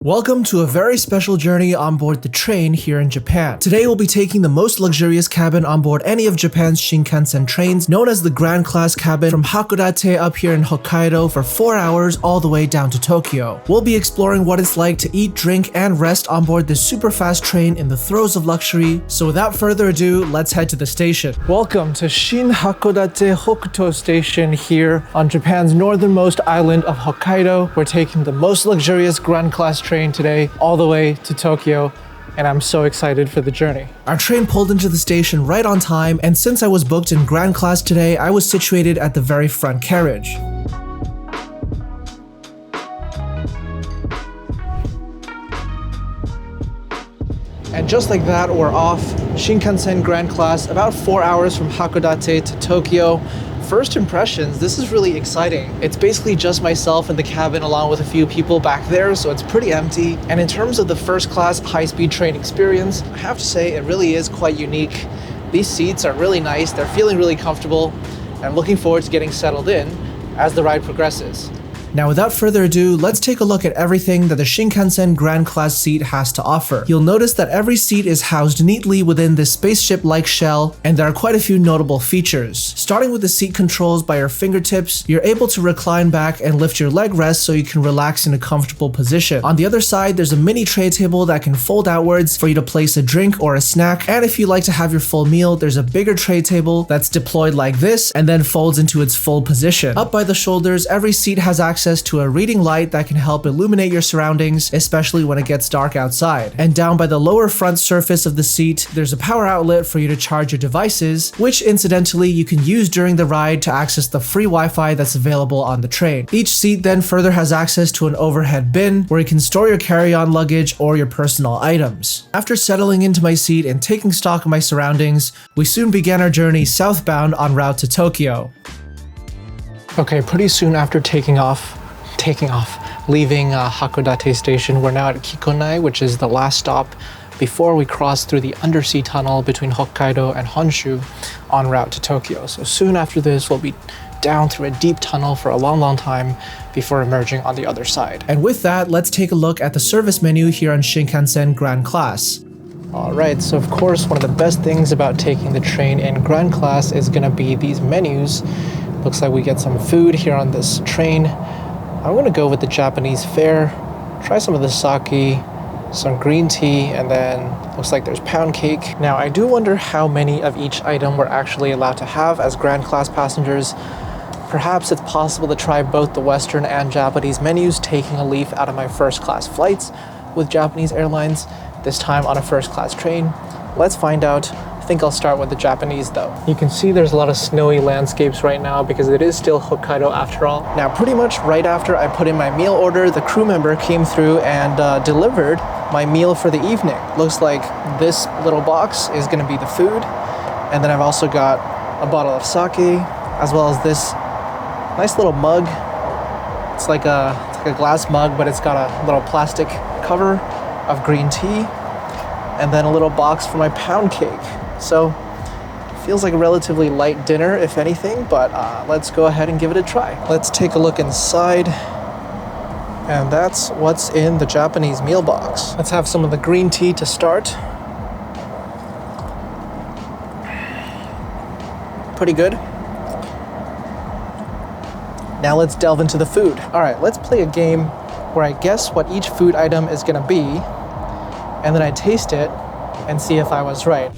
Welcome to a very special journey on board the train here in Japan. Today we'll be taking the most luxurious cabin on board any of Japan's Shinkansen trains, known as the Grand Class cabin, from Hakodate up here in Hokkaido for 4 hours all the way down to Tokyo. We'll be exploring what it's like to eat, drink, and rest on board this super fast train in the throes of luxury. So without further ado, let's head to the station. Welcome to Shin Hakodate Hokuto Station here on Japan's northernmost island of Hokkaido. We're taking the most luxurious Grand Class train today all the way to Tokyo, and I'm so excited for the journey. Our train pulled into the station right on time, and since I was booked in Grand Class today, I was situated at the very front carriage. And just like that, we're off Shinkansen Grand Class, about 4 hours from Hakodate to Tokyo. First impressions, this is really exciting. It's basically just myself in the cabin along with a few people back there, so it's pretty empty. And in terms of the first class high-speed train experience, I have to say it really is quite unique. These seats are really nice, they're feeling really comfortable, and I'm looking forward to getting settled in as the ride progresses. Now without further ado, let's take a look at everything that the Shinkansen Grand Class seat has to offer. You'll notice that every seat is housed neatly within this spaceship-like shell, and there are quite a few notable features. Starting with the seat controls by your fingertips, you're able to recline back and lift your leg rest so you can relax in a comfortable position. On the other side, there's a mini tray table that can fold outwards for you to place a drink or a snack, and if you like to have your full meal, there's a bigger tray table that's deployed like this and then folds into its full position. Up by the shoulders, every seat has access to a reading light that can help illuminate your surroundings, especially when it gets dark outside. And down by the lower front surface of the seat, there's a power outlet for you to charge your devices, which incidentally you can use during the ride to access the free Wi-Fi that's available on the train. Each seat then further has access to an overhead bin where you can store your carry-on luggage or your personal items. After settling into my seat and taking stock of my surroundings, we soon began our journey southbound en route to Tokyo. Okay, pretty soon after leaving Hakodate Station, we're now at Kikonai, which is the last stop before we cross through the undersea tunnel between Hokkaido and Honshu en route to Tokyo. So soon after this, we'll be down through a deep tunnel for a long time before emerging on the other side. And with that, let's take a look at the service menu here on Shinkansen Grand Class. Alright, so of course, one of the best things about taking the train in Grand Class is gonna be these menus. Looks like we get some food here on this train. I'm gonna go with the Japanese fare, try some of the sake, some green tea, and then looks like there's pound cake. Now, I do wonder how many of each item we're actually allowed to have as Grand Class passengers. Perhaps it's possible to try both the Western and Japanese menus, taking a leaf out of my first class flights with Japanese Airlines, this time on a first class train. Let's find out. I think I'll start with the Japanese though. You can see there's a lot of snowy landscapes right now because it is still Hokkaido after all. Now pretty much right after I put in my meal order, the crew member came through and delivered my meal for the evening. Looks like this little box is gonna be the food. And then I've also got a bottle of sake, as well as this nice little mug. It's like a glass mug, but it's got a little plastic cover of green tea. And then a little box for my pound cake. So, feels like a relatively light dinner, if anything, but let's go ahead and give it a try. Let's take a look inside, and that's what's in the Japanese meal box. Let's have some of the green tea to start. Pretty good. Now let's delve into the food. All right, let's play a game where I guess what each food item is gonna be, and then I taste it and see if I was right.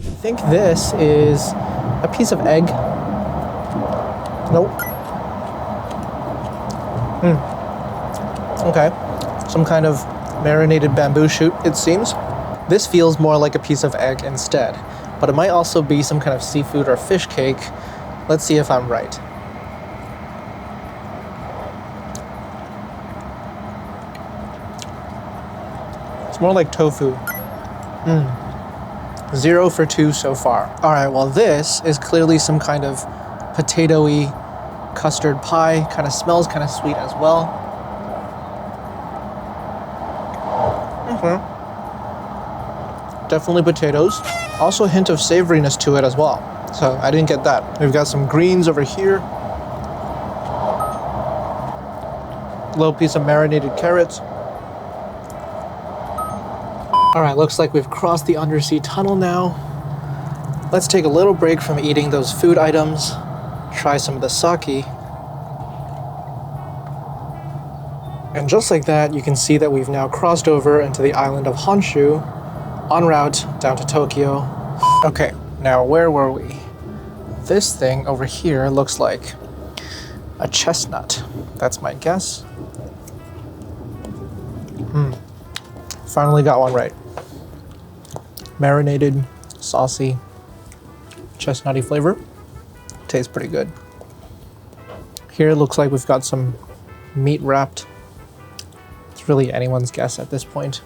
I think this is a piece of egg. Nope. Okay. Some kind of marinated bamboo shoot, it seems. This feels more like a piece of egg instead, but it might also be some kind of seafood or fish cake. Let's see if I'm right. It's more like tofu. 0 for 2 so far. All right, well this is clearly some kind of potato-y custard pie. Kind of smells kind of sweet as well. Definitely potatoes. Also a hint of savoriness to it as well. So I didn't get that. We've got some greens over here. Little piece of marinated carrots. All right, looks like we've crossed the undersea tunnel now. Let's take a little break from eating those food items, try some of the sake. And just like that, you can see that we've now crossed over into the island of Honshu, en route down to Tokyo. Okay, now where were we? This thing over here looks like a chestnut. That's my guess. Finally got one right. Marinated, saucy, chestnutty flavor. Tastes pretty good. Here it looks like we've got some meat wrapped. It's really anyone's guess at this point.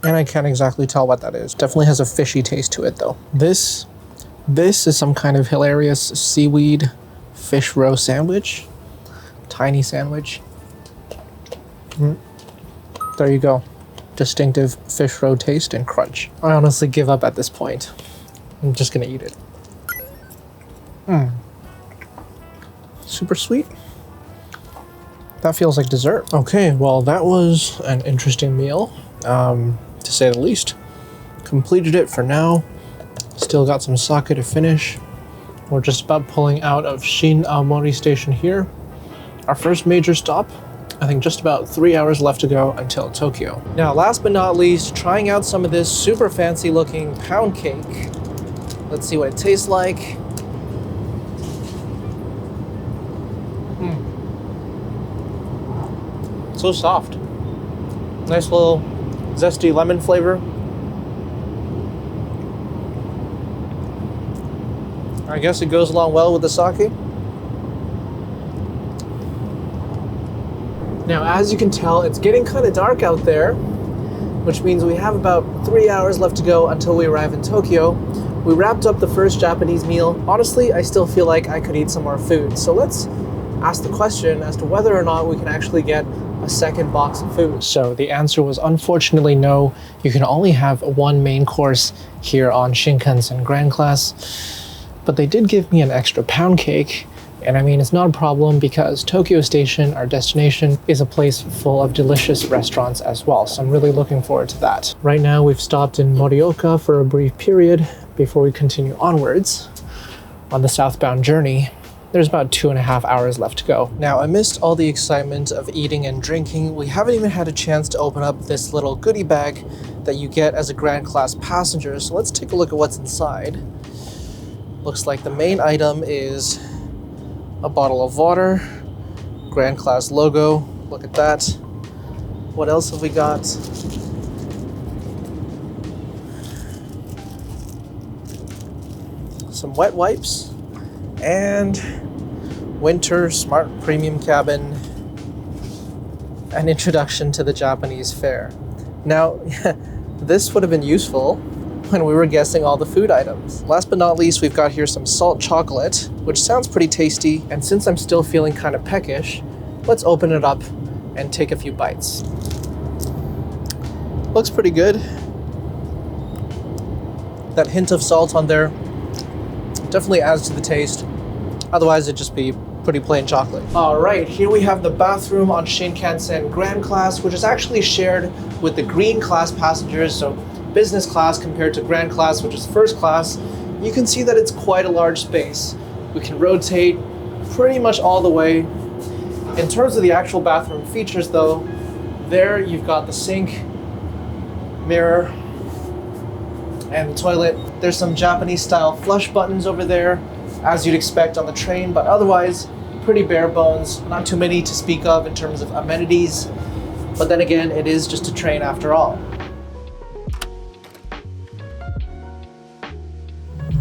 And I can't exactly tell what that is. Definitely has a fishy taste to it though. This is some kind of hilarious seaweed fish roe sandwich. Tiny sandwich. There you go. Distinctive fish roe taste and crunch. I honestly give up at this point. I'm just gonna eat it. Super sweet. That feels like dessert. Okay, well that was an interesting meal, to say the least. Completed it for now. Still got some sake to finish. We're just about pulling out of Shin Aomori Station here. Our first major stop. I think just about 3 hours left to go until Tokyo. Now, last but not least, trying out some of this super fancy looking pound cake. Let's see what it tastes like. So soft. Nice little zesty lemon flavor. I guess it goes along well with the sake. Now, as you can tell, it's getting kind of dark out there, which means we have about 3 hours left to go until we arrive in Tokyo. We wrapped up the first Japanese meal. Honestly, I still feel like I could eat some more food. So let's ask the question as to whether or not we can actually get a second box of food. So the answer was unfortunately no. You can only have one main course here on Shinkansen Grand Class, but they did give me an extra pound cake. And I mean, it's not a problem because Tokyo Station, our destination, is a place full of delicious restaurants as well. So I'm really looking forward to that. Right now, we've stopped in Morioka for a brief period before we continue onwards on the southbound journey. There's about 2.5 hours left to go. Now, amidst all the excitement of eating and drinking, we haven't even had a chance to open up this little goodie bag that you get as a Grand Class passenger. So let's take a look at what's inside. Looks like the main item is a bottle of water, Grand Class logo. Look at that. What else have we got? Some wet wipes and winter smart premium cabin, an introduction to the Japanese fare. Now, this would have been useful when we were guessing all the food items. Last but not least, we've got here some salt chocolate, which sounds pretty tasty. And since I'm still feeling kind of peckish, let's open it up and take a few bites. Looks pretty good. That hint of salt on there definitely adds to the taste. Otherwise, it'd just be pretty plain chocolate. All right, here we have the bathroom on Shinkansen Grand Class, which is actually shared with the Green Class passengers, so business class compared to Grand Class, which is first class. You can see that it's quite a large space. We can rotate pretty much all the way. In terms of the actual bathroom features though, there you've got the sink, mirror, and the toilet. There's some Japanese style flush buttons over there, as you'd expect on the train, but otherwise pretty bare bones. Not too many to speak of in terms of amenities, but then again, it is just a train after all.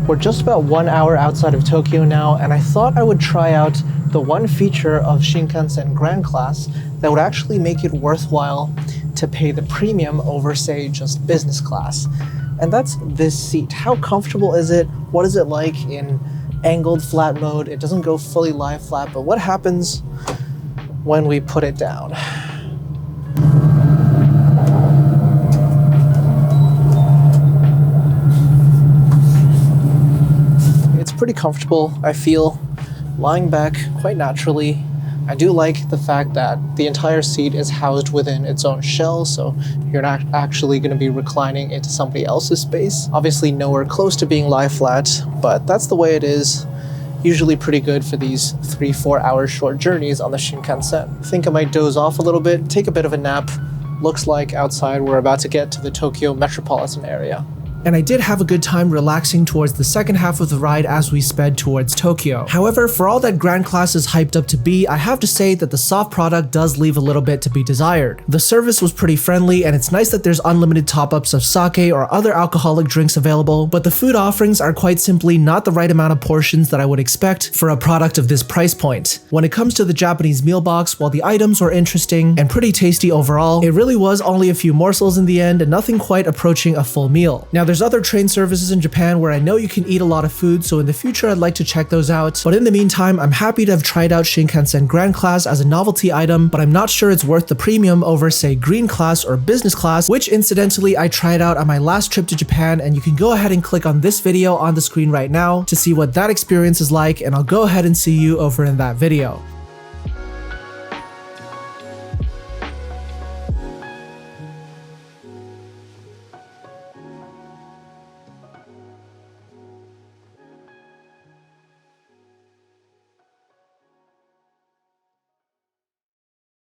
We're just about 1 hour outside of Tokyo now, and I thought I would try out the one feature of Shinkansen Grand Class that would actually make it worthwhile to pay the premium over, say, just business class. And that's this seat. How comfortable is it? What is it like in angled flat mode? It doesn't go fully lie flat, but what happens when we put it down? pretty comfortable, I feel, lying back quite naturally. I do like the fact that the entire seat is housed within its own shell, so you're not actually going to be reclining into somebody else's space. Obviously nowhere close to being lie flat, but that's the way it is. Usually pretty good for these 3-4 hour short journeys on the Shinkansen. I think I might doze off a little bit, take a bit of a nap. Looks like outside we're about to get to the Tokyo metropolitan area. And I did have a good time relaxing towards the second half of the ride as we sped towards Tokyo. However, for all that Grand Class is hyped up to be, I have to say that the soft product does leave a little bit to be desired. The service was pretty friendly, and it's nice that there's unlimited top-ups of sake or other alcoholic drinks available, but the food offerings are quite simply not the right amount of portions that I would expect for a product of this price point. When it comes to the Japanese meal box, while the items were interesting and pretty tasty overall, it really was only a few morsels in the end and nothing quite approaching a full meal. Now, there's other train services in Japan where I know you can eat a lot of food, so in the future I'd like to check those out. But in the meantime, I'm happy to have tried out Shinkansen Grand Class as a novelty item, but I'm not sure it's worth the premium over, say, Green Class or Business Class, which incidentally I tried out on my last trip to Japan, and you can go ahead and click on this video on the screen right now to see what that experience is like, and I'll go ahead and see you over in that video.